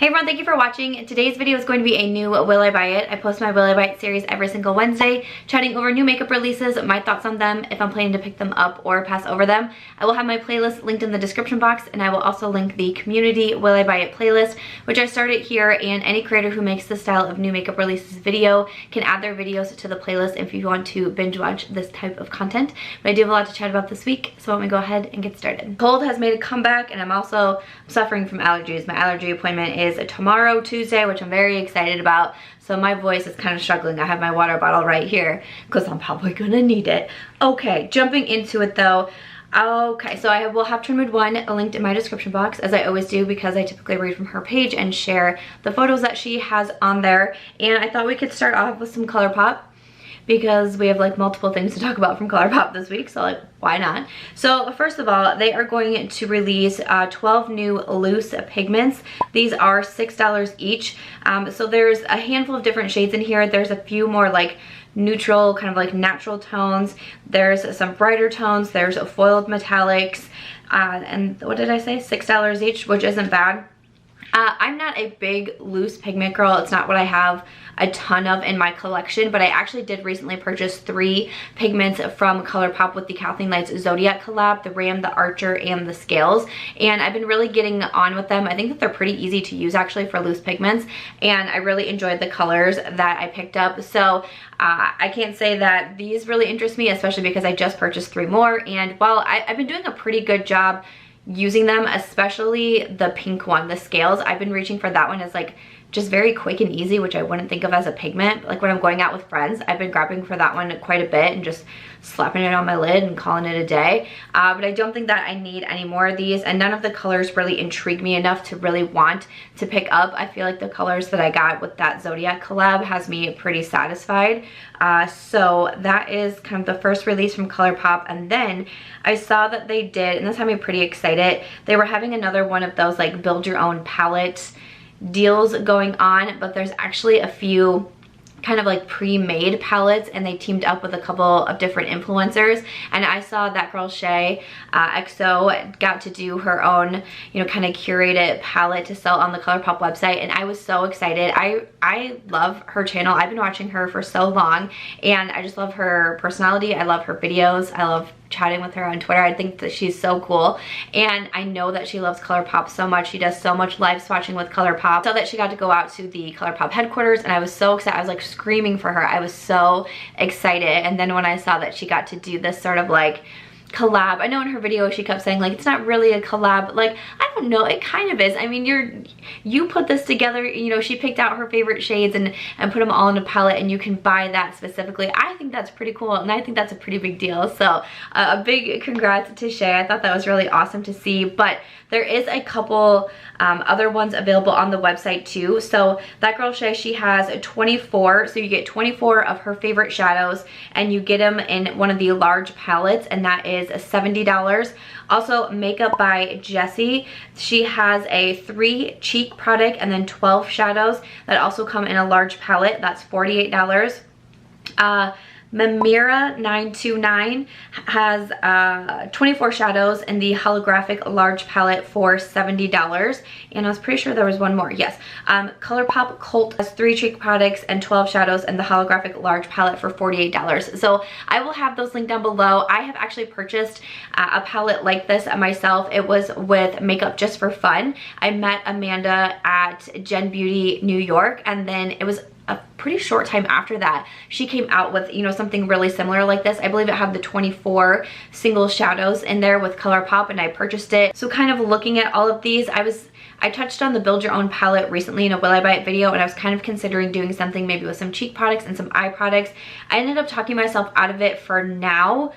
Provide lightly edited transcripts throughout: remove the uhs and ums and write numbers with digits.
everyone, thank you for watching. Today's video is going to be a new Will I Buy It. I post my Will I Buy It series every single Wednesday, chatting over new makeup releases, my thoughts on them, if I'm planning to pick them up or pass over them. I will have my playlist linked in the description box, and I will also link the community Will I Buy It playlist, which I started here, and any creator who makes this style of new makeup releases video can add their videos to the playlist if you want to binge watch this type of content. But I do have a lot to chat about this week, so I'm gonna go ahead and get started. Cold has made a comeback, and I'm also suffering from allergies. My allergy appointment is tomorrow, Tuesday, which I'm very excited about. So my voice is kind of struggling. I have my water bottle right here because I'm probably gonna need it. Okay, jumping into it though. Okay, so I will have Trend Mood 1 linked in my description box, as I always do, because I typically read from her page and share the photos that she has on there. And I thought we could start off with some Colourpop, because we have like multiple things to talk about from Colourpop this week, so like, why not? So first of all, they are going to release 12 new loose pigments. These are $6 each. So there's a handful of different shades in here. There's a few more like neutral, kind of like natural tones. There's some brighter tones. There's foiled metallics. And what did I say? $6 each, which isn't bad. I'm not a big loose pigment girl. It's not what I have a ton of in my collection, but I actually did recently purchase 3 pigments from Colourpop with the Kathleen Lights Zodiac collab, the Ram, the Archer, and the Scales, and I've been really getting on with them. I think that they're pretty easy to use actually for loose pigments, and I really enjoyed the colors that I picked up. So I can't say that these really interest me, especially because I just purchased 3 more, and while I've been doing a pretty good job using them, especially the pink one, the Scales. I've been reaching for that one as like just very quick and easy, which I wouldn't think of as a pigment. Like when I'm going out with friends, I've been grabbing for that one quite a bit and just slapping it on my lid and calling it a day. But I don't think that I need any more of these, and none of the colors really intrigue me enough to really want to pick up. I feel like the colors that I got with that Zodiac collab has me pretty satisfied. So that is kind of the first release from Colourpop. And then I saw that they did, and this had me pretty excited, they were having another one of those like build your own palette deals going on, but there's actually a few kind of like pre-made palettes, and they teamed up with a couple of different influencers. And I saw ThatGirlShae XO got to do her own, you know, kind of curated palette to sell on the Colourpop website, and I was so excited. I love her channel. I've been watching her for so long, and I just love her personality. I love her videos. I love chatting with her on Twitter. I think that she's so cool, and I know that she loves Colourpop so much. She does so much live swatching with Colourpop. So that she got to go out to the Colourpop headquarters, and I was so excited. I was like screaming for her. I was so excited. And then when I saw that she got to do this sort of like collab, I know in her video she kept saying like it's not really a collab, but like I don't know, it kind of is. I mean, you put this together, you know, she picked out her favorite shades and put them all in a palette, and you can buy that specifically. I think that's pretty cool, and I think that's a pretty big deal. So a big congrats to Shay. I thought that was really awesome to see. But there is a couple other ones available on the website too. So ThatGirlShae, she has 24, so you get 24 of her favorite shadows, and you get them in one of the large palettes, and that is $70. Also, Makeup by Jesi, she has a 3 cheek product and then 12 shadows that also come in a large palette. That's $48. Mamira 929 has 24 shadows in the holographic large palette for $70, and I was pretty sure there was one more. Yes, Colourpopcult has 3 cheek products and 12 shadows in the holographic large palette for $48. So I will have those linked down below. I have actually purchased a palette like this myself. It was with Makeup Just for Fun. I met Amanda at Gen Beauty New York, and then it was a pretty short time after that she came out with, you know, something really similar like this. I believe it had the 24 single shadows in there with Colourpop, and I purchased it. So kind of looking at all of these, I touched on the build your own palette recently in a Will I Buy It video, and I was kind of considering doing something maybe with some cheek products and some eye products. I ended up talking myself out of it for now.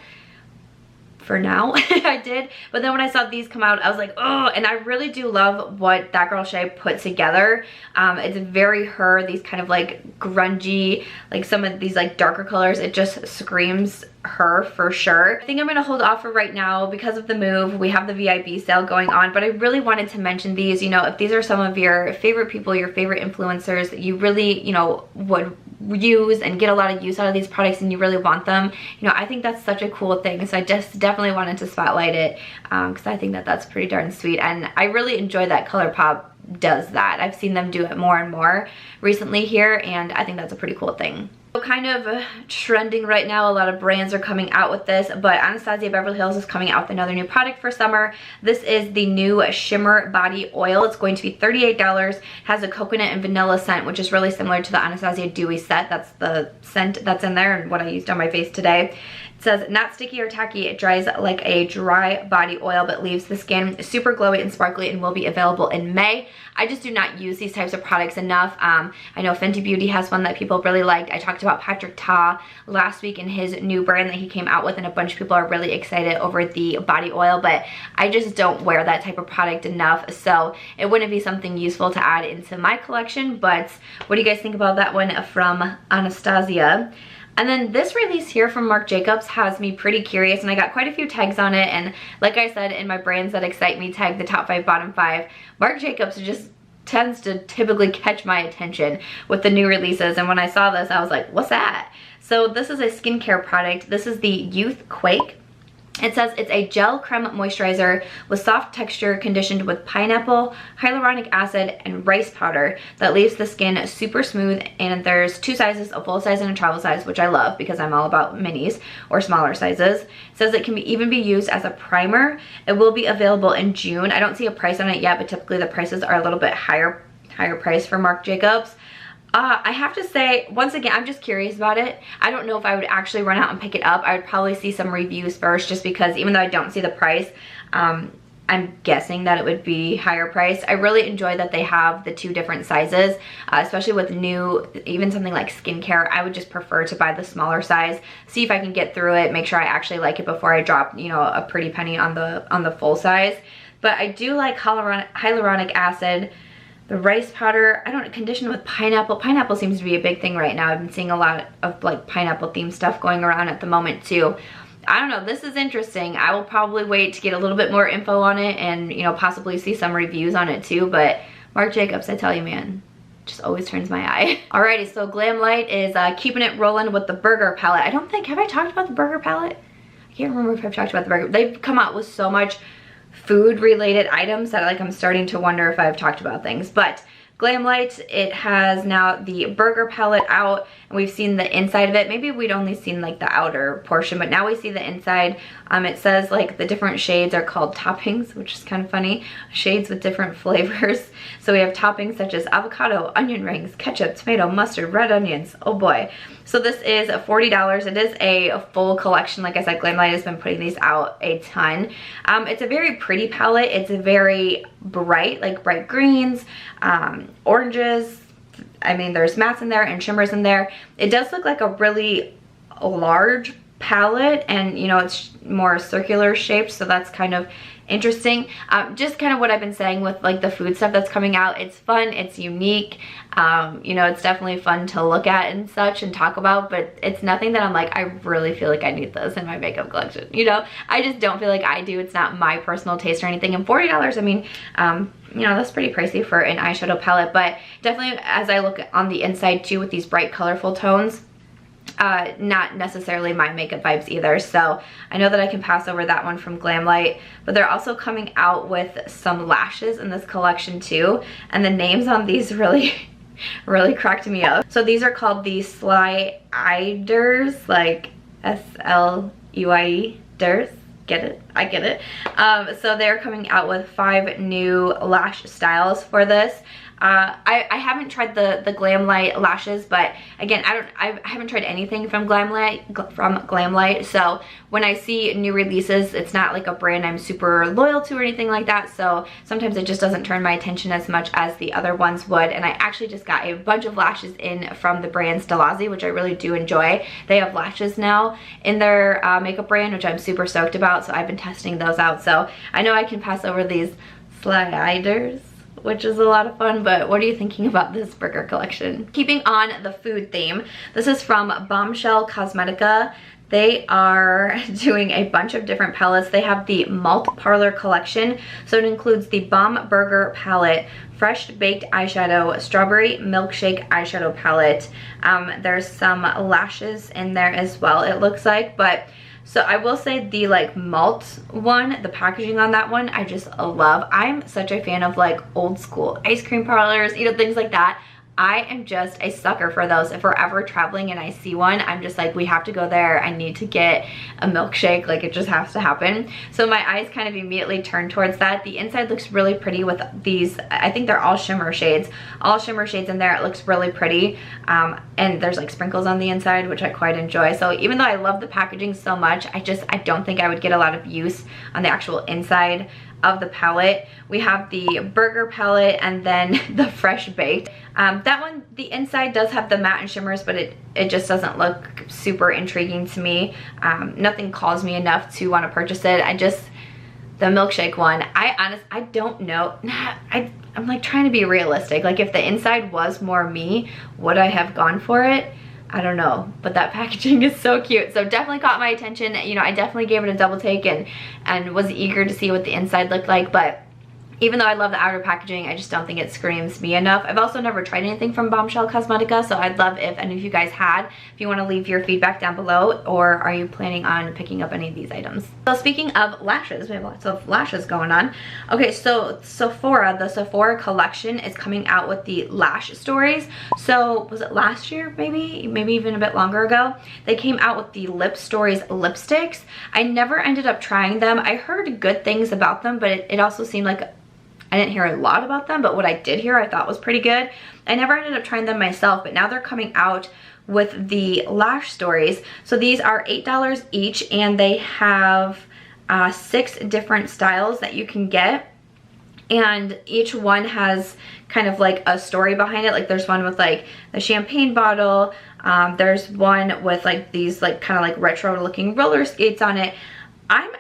I did, but then when I saw these come out, I was like, oh, and I really do love what ThatGirlShae put together. It's very her, these kind of like grungy, like some of these like darker colors. It just screams her for sure. I think I'm gonna hold off for right now because of the move. We have the VIB sale going on, but I really wanted to mention these. You know, if these are some of your favorite people, your favorite influencers that you really, you know, would use and get a lot of use out of these products, and you really want them, you know, I think that's such a cool thing. So I just definitely wanted to spotlight it because I think that that's pretty darn sweet, and I really enjoy that Colourpop does that. I've seen them do it more and more recently here, and I think that's a pretty cool thing. So kind of trending right now, a lot of brands are coming out with this, but Anastasia Beverly Hills is coming out with another new product for summer. This is the new Shimmer Body Oil. It's going to be $38. Has a coconut and vanilla scent, which is really similar to the Anastasia Dewy Set. That's the scent that's in there and what I used on my face today. It says, not sticky or tacky, it dries like a dry body oil but leaves the skin super glowy and sparkly, and will be available in May. I just do not use these types of products enough. I know Fenty Beauty has one that people really liked. I talked about Patrick Ta last week and his new brand that he came out with, and a bunch of people are really excited over the body oil, but I just don't wear that type of product enough, so it wouldn't be something useful to add into my collection. But what do you guys think about that one from Anastasia? And then this release here from Marc Jacobs has me pretty curious, and I got quite a few tags on it, and like I said in my brands that excite me tag, the top 5, bottom 5, Marc Jacobs just tends to typically catch my attention with the new releases, and when I saw this I was like, what's that? So this is a skincare product. This is the Youthquake. It says it's a gel creme moisturizer with soft texture, conditioned with pineapple, hyaluronic acid, and rice powder that leaves the skin super smooth. And there's 2 sizes, a full size and a travel size, which I love because I'm all about minis or smaller sizes. It says it can even be used as a primer. It will be available in June. I don't see a price on it yet, but typically the prices are a little bit higher price for Marc Jacobs. I have to say, once again, I'm just curious about it. I don't know if I would actually run out and pick it up. I would probably see some reviews first, just because even though I don't see the price, I'm guessing that it would be higher price. I really enjoy that they have the 2 different sizes, especially with new, even something like skincare. I would just prefer to buy the smaller size, see if I can get through it, make sure I actually like it before I drop, you know, a pretty penny on the full size. But I do like hyaluronic acid. The rice powder, I don't know, conditioned with pineapple. Pineapple seems to be a big thing right now. I've been seeing a lot of like pineapple themed stuff going around at the moment too. I don't know, this is interesting. I will probably wait to get a little bit more info on it and, you know, possibly see some reviews on it too. But Marc Jacobs, I tell you, man, just always turns my eye. Alrighty, so Glamlite is keeping it rolling with the burger palette. I don't think, have I talked about the burger palette? I can't remember if I've talked about the burger. They've come out with so much food related items that like I'm starting to wonder if I've talked about things. But Glamlite, it has now the burger palette out, and we've seen the inside of it. Maybe we'd only seen like the outer portion, but now we see the inside. It says like the different shades are called toppings, which is kind of funny. Shades with different flavors. So we have toppings such as avocado, onion rings, ketchup, tomato, mustard, red onions. Oh boy. So this is $40. It is a full collection. Like I said, Glamlite has been putting these out a ton. It's a very pretty palette. It's a very bright, like bright greens, oranges. I mean, there's mattes in there and shimmers in there. It does look like a really large palette, and you know, it's more circular shaped, so that's kind of interesting. Just kind of what I've been saying with like the food stuff that's coming out. It's fun, it's unique, you know, it's definitely fun to look at and such and talk about, but it's nothing that I'm like, I really feel like I need this in my makeup collection, you know? I just don't feel like I do. It's not my personal taste or anything. And $40, I mean, you know, that's pretty pricey for an eyeshadow palette, but definitely as I look on the inside too with these bright colorful tones, not necessarily my makeup vibes either. So I know that I can pass over that one from Glamlite, but they're also coming out with some lashes in this collection too, and the names on these really cracked me up. So these are called the Sl-eye-ders, like S-L-U-I-E-ders. Get it? I get it. So they're coming out with 5 new lash styles for this. I haven't tried the Glamlite lashes, but again, I haven't tried anything from Glamlite. So when I see new releases, it's not like a brand I'm super loyal to or anything like that. So sometimes it just doesn't turn my attention as much as the other ones would. And I actually just got a bunch of lashes in from the brand Stellazzi, which I really do enjoy. They have lashes now in their makeup brand, which I'm super stoked about. So I've been testing those out. So I know I can pass over these Sl-eye-ders, which is a lot of fun, but what are you thinking about this burger collection? Keeping on the food theme, this is from Bombshell Cosmetica. They are doing a bunch of different palettes. They have the Malt Parlor collection, so it includes the Bomb Burger palette, Fresh Baked eyeshadow, Strawberry Milkshake eyeshadow palette. There's some lashes in there as well, it looks like, but So I will say the like malt one, the packaging on that one, I just love. I'm such a fan of like old school ice cream parlors, you know, things like that. I am just a sucker for those. If we're ever traveling and I see one, I'm just like, we have to go there. I need to get a milkshake. Like, it just has to happen. So my eyes kind of immediately turn towards that. The inside looks really pretty with these, I think they're all shimmer shades. All shimmer shades in there. It looks really pretty. And there's like sprinkles on the inside, which I quite enjoy. So even though I love the packaging so much, I don't think I would get a lot of use on the actual inside of the palette. We have the burger palette and then the fresh baked. That one, the inside does have the matte and shimmers, but it just doesn't look super intriguing to me. Nothing calls me enough to want to purchase it. The milkshake one, I don't know. I'm like trying to be realistic. Like, if the inside was more me, would I have gone for it? I don't know, but that packaging is so cute. So definitely caught my attention. You know, I definitely gave it a double take and was eager to see what the inside looked like. But even though I love the outer packaging, I just don't think it screams me enough. I've also never tried anything from Bombshell Cosmetica, so I'd love if any of you guys had. If you want to leave your feedback down below, or are you planning on picking up any of these items? So speaking of lashes, we have lots of lashes going on. Okay, so Sephora, the Sephora collection is coming out with the Lash stories. So was it last year, maybe even a bit longer ago? They came out with the Lip Stories lipsticks. I never ended up trying them. I heard good things about them, but it also seemed like I didn't hear a lot about them, but what I did hear I thought was pretty good. I never ended up trying them myself, but now they're coming out with the Lash stories. So these are $8 each, and they have 6 different styles that you can get. And each one has kind of like a story behind it. Like, there's one with like the champagne bottle. There's one with like these like kind of like retro looking roller skates on it. I'm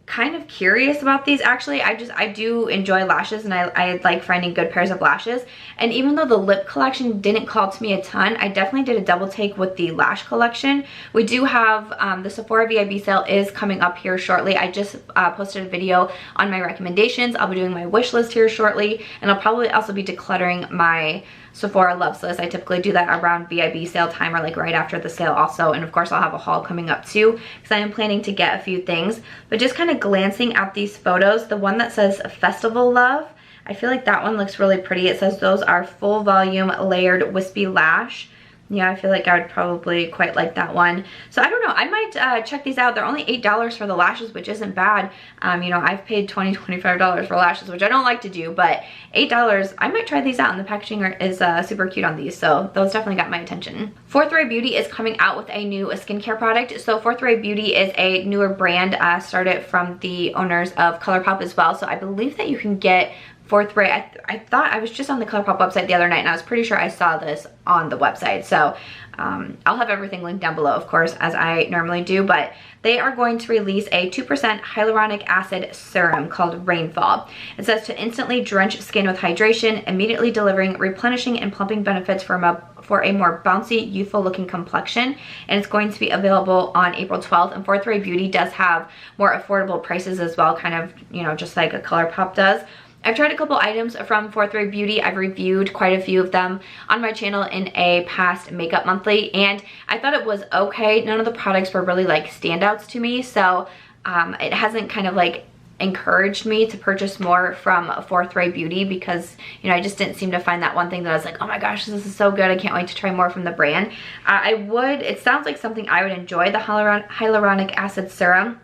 kind of curious about these actually. I do enjoy lashes, and I like finding good pairs of lashes. And even though the lip collection didn't call to me a ton, I definitely did a double take with the Lash collection. We do have the Sephora VIB sale is coming up here shortly. I just posted a video on my recommendations. I'll be doing my wish list here shortly, and I'll probably also be decluttering my Sephora loves list. I typically do that around VIB sale time, or like right after the sale also. And of course I'll have a haul coming up too, because I am planning to get a few things. But just kind of glancing at these photos, the one that says Festival Love, I feel like that one looks really pretty. It says those are full volume layered wispy lash. Yeah, I feel like I would probably quite like that one. So I don't know, I might check these out. They're only $8 for the lashes, which isn't bad. You know, I've paid $20, $25 for lashes, which I don't like to do, but $8, I might try these out, and the packaging is super cute on these, so those definitely got my attention. Fourth Ray Beauty is coming out with a new skincare product. So Fourth Ray Beauty is a newer brand, started from the owners of Colourpop as well. So I believe that you can get Fourth Ray, I thought I was just on the Colourpop website the other night, and I was pretty sure I saw this on the website. So I'll have everything linked down below, of course, as I normally do. But they are going to release a 2% hyaluronic acid serum called Rainfall. It says to instantly drench skin with hydration, immediately delivering replenishing and plumping benefits for a more bouncy, youthful looking complexion. And it's going to be available on April 12th. And Fourth Ray Beauty does have more affordable prices as well, kind of, you know, just like a Colourpop does. I've tried a couple items from Fourth Ray Beauty. I've reviewed quite a few of them on my channel in a past makeup monthly, and I thought it was okay. None of the products were really like standouts to me, so it hasn't kind of like encouraged me to purchase more from Fourth Ray Beauty, because, you know, I just didn't seem to find that one thing that I was like, oh my gosh, this is so good, I can't wait to try more from the brand. It sounds like something I would enjoy, the hyaluronic acid serum.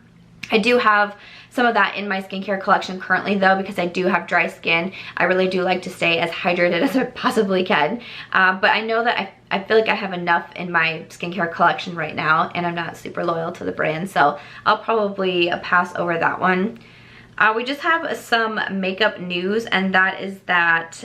I do have some of that in my skincare collection currently though, because I do have dry skin. I really do like to stay as hydrated as I possibly can. But I know that I feel like I have enough in my skincare collection right now, and I'm not super loyal to the brand, so I'll probably pass over that one. We just have some makeup news, and that is that.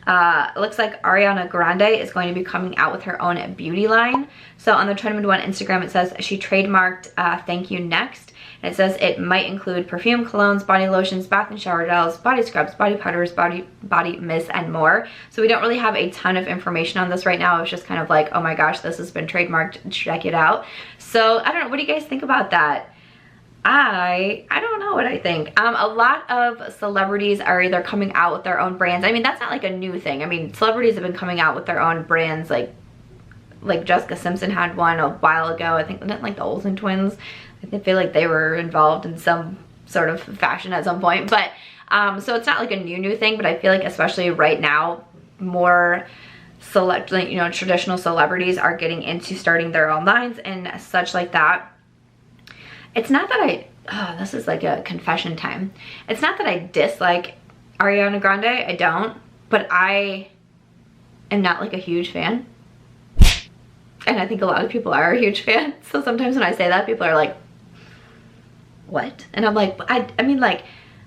It looks like Ariana Grande is going to be coming out with her own beauty line. So on the Trended One Instagram, it says she trademarked Thank You Next. And it says it might include perfume, colognes, body lotions, bath and shower gels, body scrubs, body powders, body mists, and more. So we don't really have a ton of information on this right now. It was just kind of like, oh my gosh, this has been trademarked, check it out. So I don't know, what do you guys think about that? I don't know what I think. A lot of celebrities are either coming out with their own brands. I mean, that's not like a new thing. I mean, celebrities have been coming out with their own brands like like Jessica Simpson had one a while ago. I think, didn't like the Olsen twins, I feel like they were involved in some sort of fashion at some point. But so it's not like a new thing, but I feel like especially right now, more select, like, you know, traditional celebrities are getting into starting their own lines and such like that. It's not that this is like a confession time. It's not that I dislike Ariana Grande, I don't, but I am not like a huge fan. And I think a lot of people are a huge fan. So sometimes when I say that, people are like, what? And I'm like, I mean, like,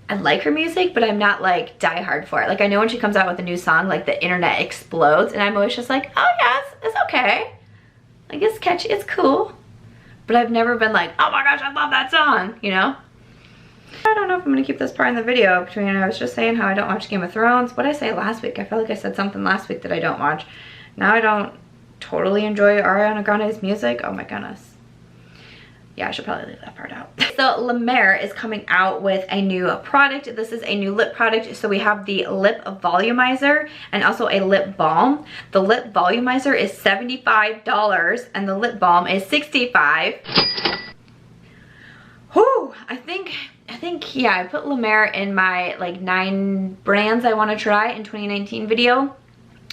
I like her music, but I'm not like die hard for it. Like, I know when she comes out with a new song, like the internet explodes, and I'm always just like, oh yes, it's okay. Like, it's catchy, it's cool. But I've never been like, oh my gosh, I love that song, you know? I don't know if I'm gonna keep this part in the video between, I was just saying how I don't watch Game of Thrones. What did I say last week? I felt like I said something last week that I don't watch. Now I don't totally enjoy Ariana Grande's music. Oh my goodness. Yeah, I should probably leave that part out. So La Mer is coming out with a new product. This is a new lip product. So we have the Lip Volumizer and also a lip balm. The Lip Volumizer is $75 and the lip balm is $65. Whew, I think, yeah, I put La Mer in my like 9 brands I want to try in 2019 video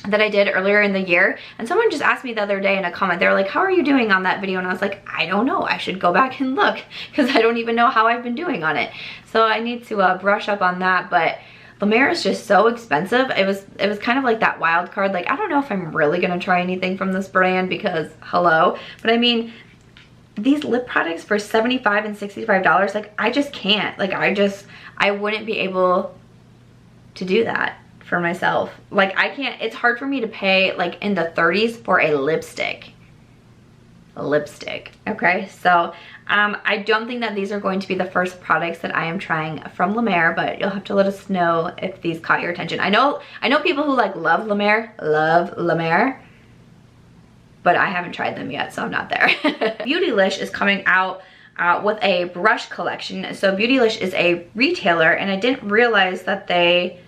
that I did earlier in the year. And someone just asked me the other day in a comment, they were like, how are you doing on that video? And I was like, I don't know, I should go back and look, because I don't even know how I've been doing on it. So I need to brush up on that. But La Mer is just so expensive. It was kind of like that wild card, like I don't know if I'm really gonna try anything from this brand, because hello. But I mean, these lip products for $75 and $65, like I just can't, like I wouldn't be able to do that for myself. Like I can't, it's hard for me to pay like in the 30s for a lipstick. Okay, so I don't think that these are going to be the first products that I am trying from La Mer, but you'll have to let us know if these caught your attention. I know people who like love La Mer, but I haven't tried them yet, so I'm not there. Beautylish is coming out with a brush collection. So Beautylish is a retailer, and I didn't realize that they,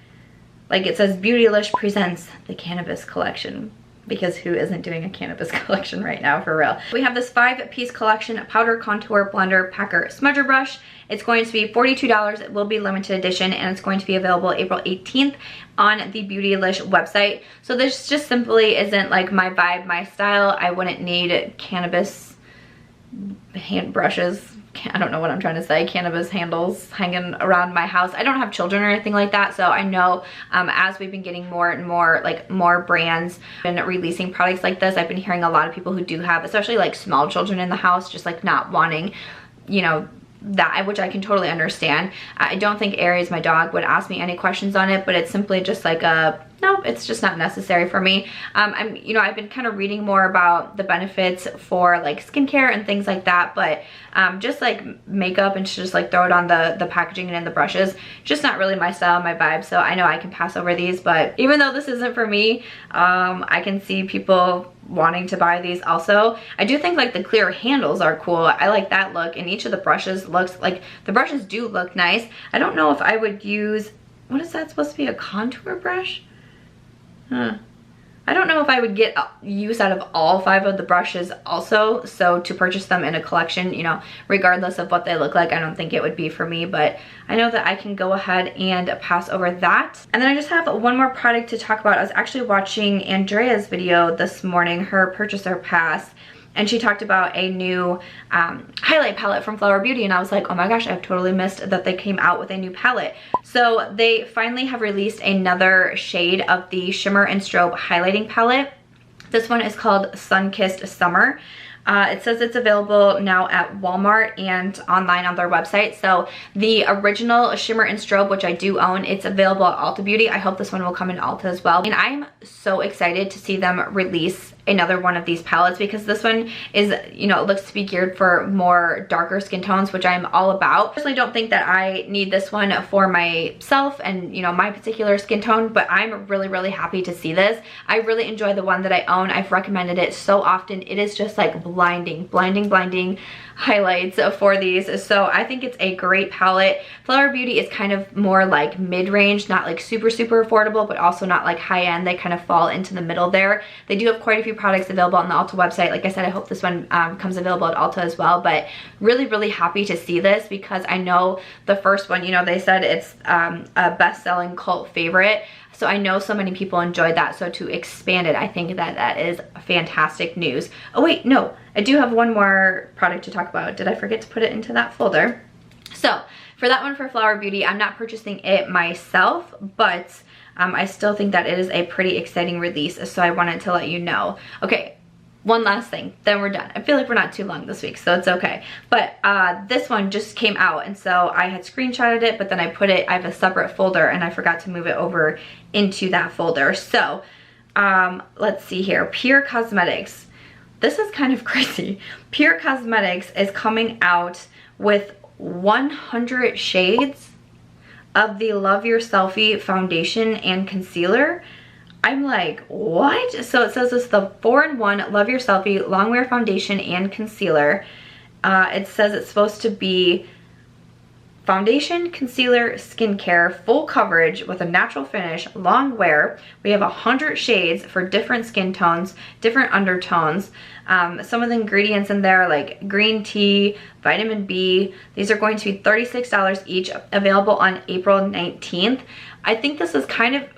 like, it says Beautylish presents the Cannabis collection, because who isn't doing a Cannabis collection right now, for real? We have this 5-piece collection, powder, contour, blender, packer, smudger brush. It's going to be $42. It will be limited edition, and it's going to be available April 18th on the Beautylish website. So this just simply isn't like my vibe, my style. I wouldn't need Cannabis hand brushes. I don't know what I'm trying to say, Cannabis handles hanging around my house. I don't have children or anything like that, so I know as we've been getting more and more, like more brands and releasing products like this, I've been hearing a lot of people who do have, especially like small children in the house, just like not wanting, you know, that, which I can totally understand. I don't think Aries, my dog, would ask me any questions on it, but it's simply just like a, nope, it's just not necessary for me. I've been kind of reading more about the benefits for like skincare and things like that, but just like makeup and just like throw it on the packaging and in the brushes, just not really my style, my vibe. So I know I can pass over these, but even though this isn't for me, I can see people wanting to buy these also. I do think like the clear handles are cool. I like that look, and each of the brushes looks like, the brushes do look nice. I don't know if I would use, what is that supposed to be, a contour brush? I don't know if I would get use out of all 5 of the brushes also, so to purchase them in a collection, you know, regardless of what they look like, I don't think it would be for me, but I know that I can go ahead and pass over that. And then I just have one more product to talk about. I was actually watching Andrea's video this morning, her purchaser pass, and she talked about a new highlight palette from Flower Beauty, and I was like, oh my gosh, I've totally missed that they came out with a new palette. So they finally have released another shade of the Shimmer and Strobe highlighting palette. This one is called Sun-Kissed Summer. It says it's available now at Walmart and online on their website. So the original Shimmer and Strobe, which I do own, it's available at Ulta Beauty. I hope this one will come in Ulta as well. And I'm so excited to see them release another one of these palettes, because this one is, you know, it looks to be geared for more darker skin tones, which I'm all about. Personally don't think that I need this one for myself and, you know, my particular skin tone, but I'm really happy to see this. I really enjoy the one that I own. I've recommended it so often. It is just like blinding highlights for these. So I think it's a great palette. Flower Beauty is kind of more like mid-range, not like super affordable, but also not like high-end. They kind of fall into the middle there. They do have quite a few 3 products available on the Ulta website. Like I said, I hope this one comes available at Ulta as well, but really, really happy to see this because I know the first one, you know, they said it's a best-selling cult favorite. So I know so many people enjoyed that. So to expand it, I think that that is fantastic news. Oh wait, no, I do have one more product to talk about. Did I forget to put it into that folder? So for that one, for Flower Beauty, I'm not purchasing it myself, but I still think that it is a pretty exciting release. So I wanted to let you know. Okay. One last thing, then we're done. I feel like we're not too long this week, so it's okay. But this one just came out, and so I had screenshotted it, but then I have a separate folder, and I forgot to move it over into that folder. So let's see here, Pür Cosmetics. This is kind of crazy. Pür Cosmetics is coming out with 100 shades of the Love Your Selfie foundation and concealer. I'm like, what? So it says it's the 4-in-1 Love Your Selfie Longwear Foundation and Concealer. It says it's supposed to be foundation, concealer, skincare, full coverage with a natural finish, long wear. We have 100 shades for different skin tones, different undertones. Some of the ingredients in there like green tea, vitamin B. These are going to be $36 each, available on April 19th. I think this is kind of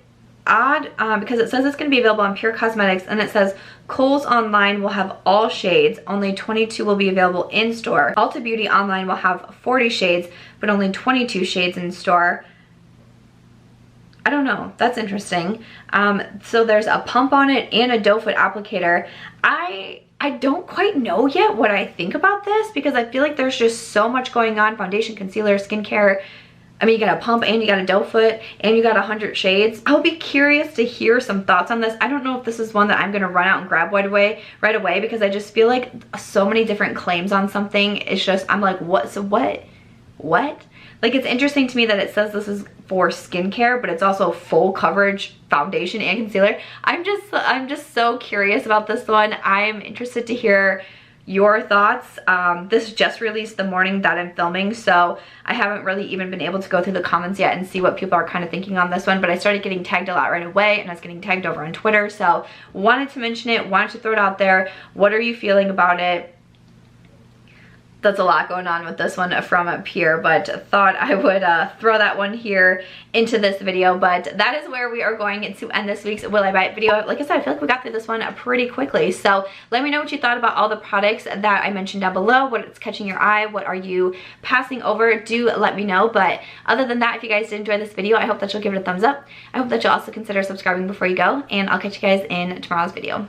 odd because it says it's going to be available on Pür Cosmetics, and it says Kohl's online will have all shades, only 22 will be available in store. Ulta Beauty online will have 40 shades, but only 22 shades in store. I don't know, that's interesting. So there's a pump on it and a doe foot applicator. I don't quite know yet what I think about this because I feel like there's just so much going on. Foundation, concealer, skincare. I mean, you got a pump and you got a doe foot and you got 100 shades. I'll be curious to hear some thoughts on this. I don't know if this is one that I'm gonna run out and grab right away because I just feel like so many different claims on something. It's just, I'm like, what? So what? Like, it's interesting to me that it says this is for skincare, but it's also full coverage foundation and concealer. I'm just so curious about this one. I'm interested to hear your thoughts. This just released the morning that I'm filming, so I haven't really even been able to go through the comments yet and see what people are kind of thinking on this one, but I started getting tagged a lot right away, and I was getting tagged over on Twitter, so wanted to mention it, wanted to throw it out there. What are you feeling about it? That's a lot going on with this one from Pür, but thought I would throw that one here into this video. But that is where we are going to end this week's Will I Buy It video. Like I said, I feel like we got through this one pretty quickly. So let me know what you thought about all the products that I mentioned down below. What's catching your eye? What are you passing over? Do let me know. But other than that, if you guys did enjoy this video, I hope that you'll give it a thumbs up. I hope that you'll also consider subscribing before you go, and I'll catch you guys in tomorrow's video.